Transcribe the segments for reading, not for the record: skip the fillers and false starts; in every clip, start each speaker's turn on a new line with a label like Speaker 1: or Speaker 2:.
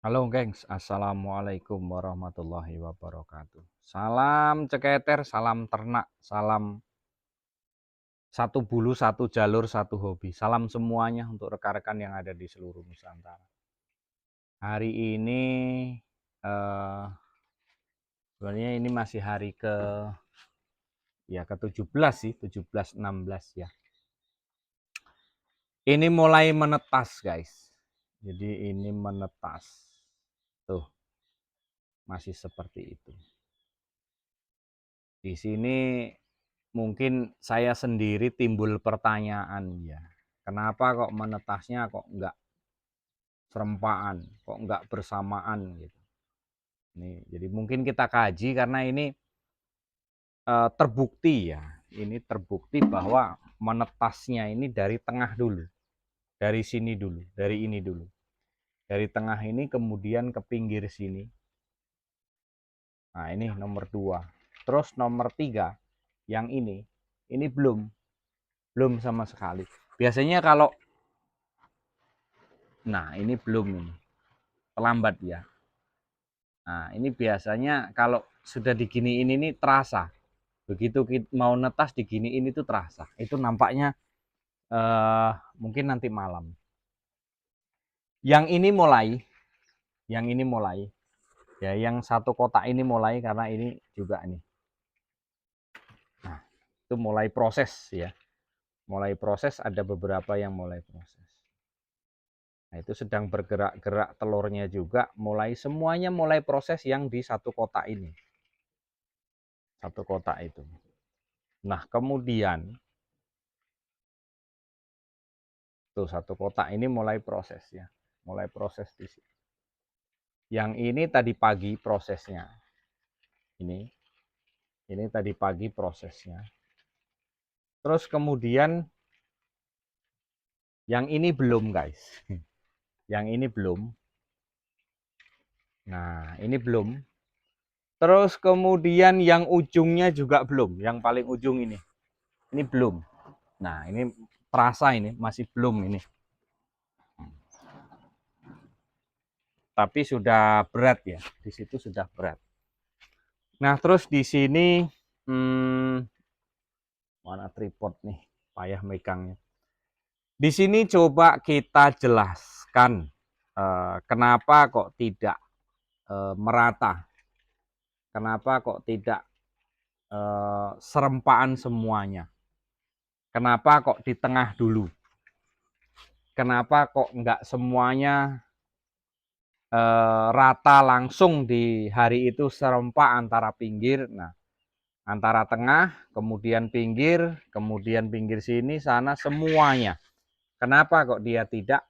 Speaker 1: Halo gengs, Assalamualaikum warahmatullahi wabarakatuh. Salam ceketer, salam ternak, salam satu bulu, satu jalur, satu hobi. Salam semuanya untuk rekan-rekan yang ada di seluruh Nusantara. Hari ini eh, sebenarnya ini masih hari ke-17 sih, 17 16 ya. Ini mulai menetas, guys. Jadi ini menetas. Tuh, masih seperti itu. Di sini mungkin saya sendiri timbul pertanyaan ya, kenapa kok menetasnya kok enggak serempaan, kok enggak bersamaan gitu. Nih, jadi mungkin kita kaji karena ini terbukti ya, ini terbukti bahwa menetasnya ini dari tengah dulu, dari sini dulu, dari ini dulu. Dari tengah ini kemudian ke pinggir sini. Nah, ini nomor 2. Terus nomor 3, yang ini belum sama sekali. Biasanya kalau ini belum ini terlambat ya. Nah, ini biasanya kalau sudah diginiin ini terasa. Begitu mau netas diginiin itu terasa. Itu nampaknya mungkin nanti malam. Yang ini mulai, ya, yang satu kotak ini mulai karena ini juga nih. Nah, itu mulai proses ya. Mulai proses, ada beberapa yang mulai proses. Nah, itu sedang bergerak-gerak telurnya juga, semuanya mulai proses yang di satu kotak ini. Satu kotak itu. Nah, kemudian tuh satu kotak ini mulai proses ya. Mulai proses di sini. Yang ini tadi pagi prosesnya. Ini tadi pagi prosesnya. Terus kemudian yang ini belum, guys. Yang ini belum. Nah, ini belum. Terus kemudian yang ujungnya juga belum, yang paling ujung ini. Ini belum. Nah, ini terasa ini masih belum ini. Tapi sudah berat ya. Di situ sudah berat. Nah, terus di sini mana tripod nih, payah megangnya. Di sini coba kita jelaskan kenapa kok tidak merata. Kenapa kok tidak serempaan semuanya. Kenapa kok di tengah dulu. Kenapa kok enggak semuanya rata langsung di hari itu serempak antara pinggir. Nah, antara tengah, kemudian pinggir sini, sana, semuanya. Kenapa kok dia tidak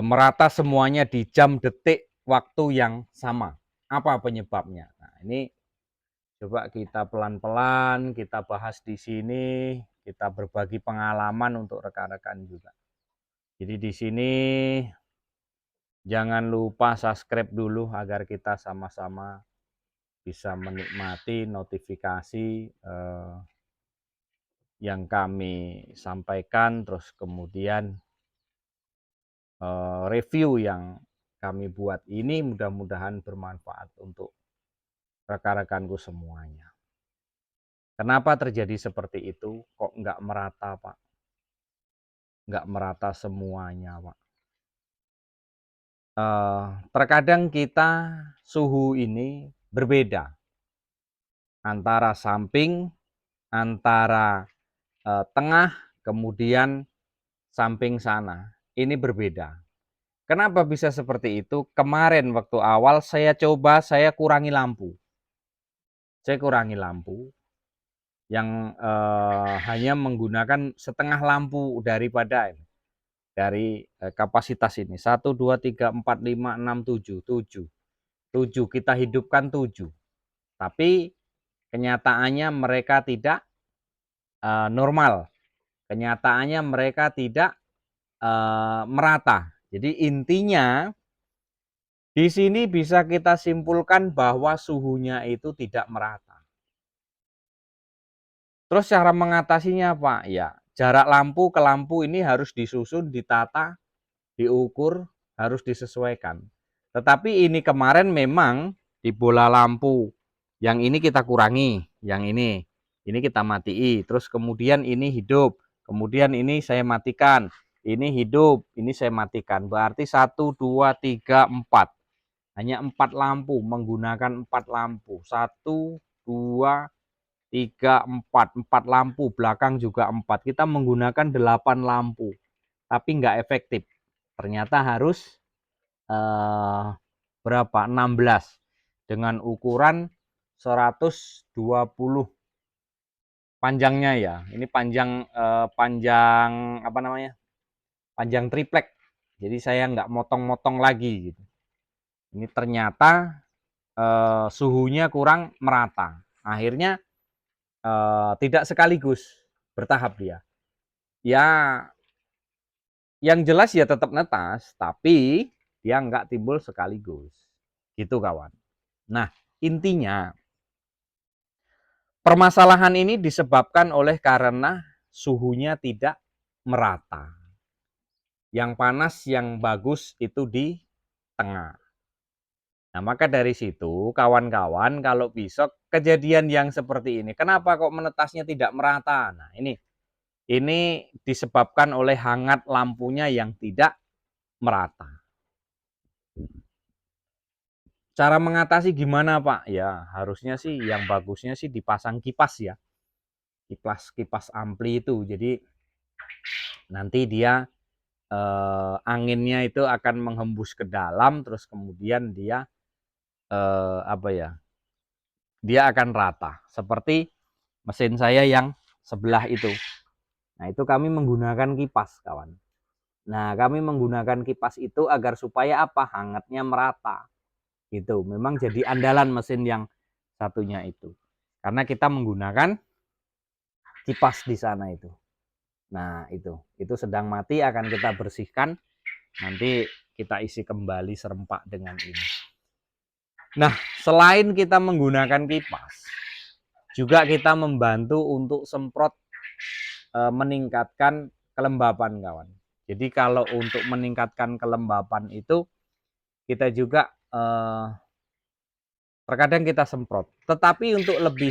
Speaker 1: merata semuanya di jam detik waktu yang sama? Apa penyebabnya? Nah, ini coba kita pelan-pelan kita bahas di sini, kita berbagi pengalaman untuk rekan-rekan juga. Jadi di sini jangan lupa subscribe dulu agar kita sama-sama bisa menikmati notifikasi yang kami sampaikan, terus kemudian review yang kami buat ini mudah-mudahan bermanfaat untuk rekan-rekanku semuanya. Kenapa terjadi seperti itu? Kok nggak merata, Pak? Nggak merata semuanya, Pak. Terkadang kita suhu ini berbeda antara samping, antara tengah, kemudian samping sana. Ini berbeda. Kenapa bisa seperti itu? Kemarin waktu awal saya coba, saya kurangi lampu. Saya kurangi lampu yang hanya menggunakan setengah lampu dari kapasitas ini. 1, 2, 3, 4, 5, 6, 7. 7 kita hidupkan 7. Tapi kenyataannya mereka tidak normal. Kenyataannya mereka tidak merata. Jadi intinya di sini bisa kita simpulkan bahwa suhunya itu tidak merata. Terus cara mengatasinya apa? Ya, jarak lampu ke lampu ini harus disusun, ditata, diukur. harus disesuaikan. Tetapi ini kemarin memang di bola lampu yang ini kita kurangi, yang ini kita matiin, terus kemudian ini hidup, kemudian ini saya matikan, ini hidup, ini saya matikan. Berarti 1, 2, 3, 4. Hanya 4 lampu, menggunakan 4 lampu. 1, 2, 3, 4. 4 lampu, belakang juga 4. Kita menggunakan 8 lampu, tapi nggak efektif. Ternyata harus berapa? 16 dengan ukuran 120 panjangnya ya. Ini panjang panjang apa namanya? Panjang triplek. Jadi saya nggak motong-motong lagi gitu. Ini ternyata suhunya kurang merata. Akhirnya tidak sekaligus, bertahap dia. Ya, yang jelas ya tetap netas, tapi dia nggak timbul sekaligus. Gitu kawan. Nah, intinya permasalahan ini disebabkan oleh karena suhunya tidak merata. Yang panas, yang bagus itu di tengah. Nah, maka dari situ kawan-kawan kalau besok kejadian yang seperti ini, kenapa kok menetasnya tidak merata? Nah, ini disebabkan oleh hangat lampunya yang tidak merata. Cara mengatasi gimana, Pak? Ya, harusnya sih yang bagusnya sih dipasang kipas ya. Kipas ampli itu. Jadi nanti dia anginnya itu akan menghembus ke dalam, terus kemudian dia apa ya? Dia akan rata seperti mesin saya yang sebelah itu. Nah, itu kami menggunakan kipas, kawan. Nah, kami menggunakan kipas itu agar supaya apa? Hangatnya merata. Gitu. Memang jadi andalan mesin yang satunya itu. Karena kita menggunakan kipas di sana itu. Nah, itu sedang mati, akan kita bersihkan. Nanti kita isi kembali serempak dengan ini. Nah, selain kita menggunakan kipas, juga kita membantu untuk semprot meningkatkan kelembapan, kawan. Jadi kalau untuk meningkatkan kelembapan itu kita juga terkadang kita semprot. Tetapi untuk lebih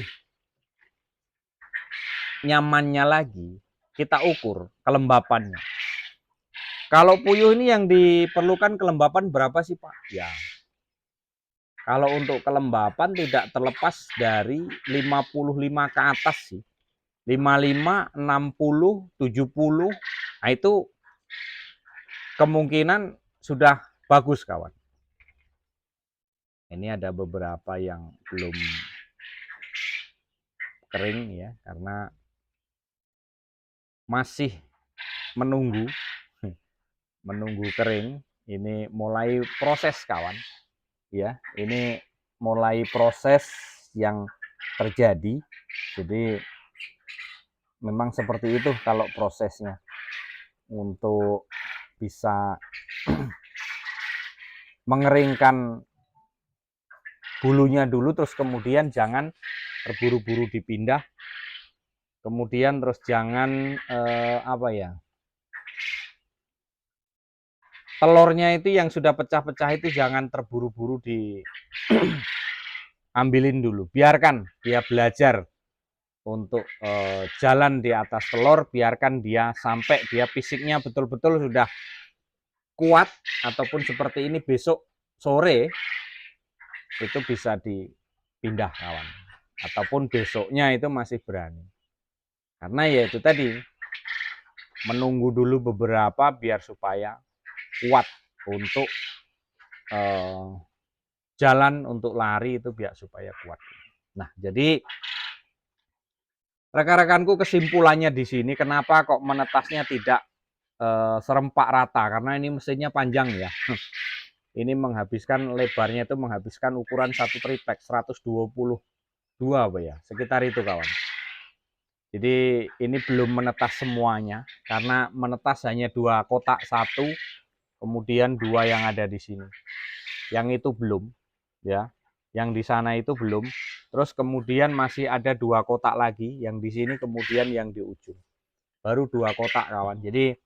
Speaker 1: nyamannya lagi, kita ukur kelembapannya. Kalau puyuh ini yang diperlukan kelembapan berapa sih, Pak? Ya, kalau untuk kelembapan tidak terlepas dari 55 ke atas sih. 55, 60, 70. Nah, itu kemungkinan sudah bagus, kawan. Ini ada beberapa yang belum kering ya, karena masih menunggu kering. Ini mulai proses, kawan. Ya, ini mulai proses yang terjadi. Jadi memang seperti itu kalau prosesnya. Untuk bisa mengeringkan bulunya dulu, terus kemudian jangan terburu-buru dipindah. Kemudian terus jangan apa ya? Telurnya itu yang sudah pecah-pecah itu jangan terburu-buru diambilin dulu. Biarkan dia belajar untuk jalan di atas telur, biarkan dia sampai dia fisiknya betul-betul sudah kuat, ataupun seperti ini besok sore itu bisa dipindah, kawan. Ataupun besoknya itu masih berani. Karena ya itu tadi, menunggu dulu beberapa biar supaya kuat untuk jalan, untuk lari itu biar supaya kuat. Nah, jadi rekan-rekanku kesimpulannya di sini, kenapa kok menetasnya tidak serempak rata? Karena ini mesinnya panjang ya. Ini menghabiskan lebarnya itu menghabiskan ukuran satu triplek 122 apa ya, sekitar itu, kawan. Jadi ini belum menetas semuanya, karena menetas hanya 2 kotak, 1 kemudian 2 yang ada di sini. Yang itu belum ya. Yang di sana itu belum. Terus kemudian masih ada 2 kotak lagi yang di sini, kemudian yang di ujung. Baru 2 kotak, kawan. Jadi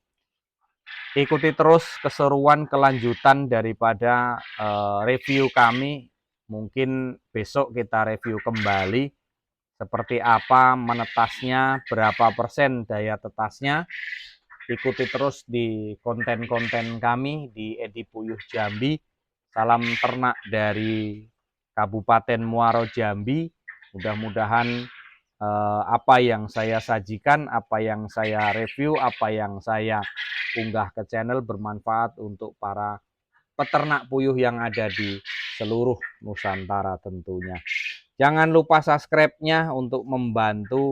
Speaker 1: ikuti terus keseruan kelanjutan daripada review kami. Mungkin besok kita review kembali seperti apa menetasnya, berapa persen daya tetasnya. Ikuti terus di konten-konten kami di Edi Puyuh Jambi. Salam ternak dari Kabupaten Muaro Jambi. Mudah-mudahan apa yang saya sajikan, apa yang saya review, apa yang saya unggah ke channel bermanfaat untuk para peternak puyuh yang ada di seluruh Nusantara tentunya. Jangan lupa subscribe-nya untuk membantu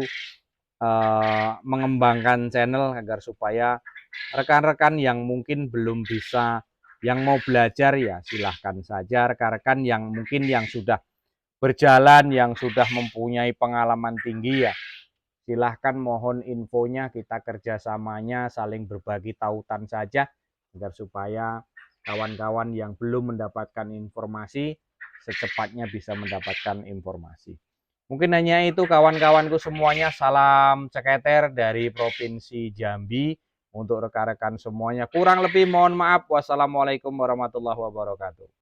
Speaker 1: mengembangkan channel agar supaya rekan-rekan yang mungkin belum bisa, yang mau belajar ya silahkan saja. Rekan-rekan yang mungkin yang sudah berjalan, yang sudah mempunyai pengalaman tinggi ya silahkan mohon infonya, kita kerjasamanya saling berbagi tautan saja agar supaya kawan-kawan yang belum mendapatkan informasi secepatnya bisa mendapatkan informasi. Mungkin hanya itu kawan-kawanku semuanya. Salam ceketer dari Provinsi Jambi untuk rekan-rekan semuanya. Kurang lebih mohon maaf. Wassalamualaikum warahmatullahi wabarakatuh.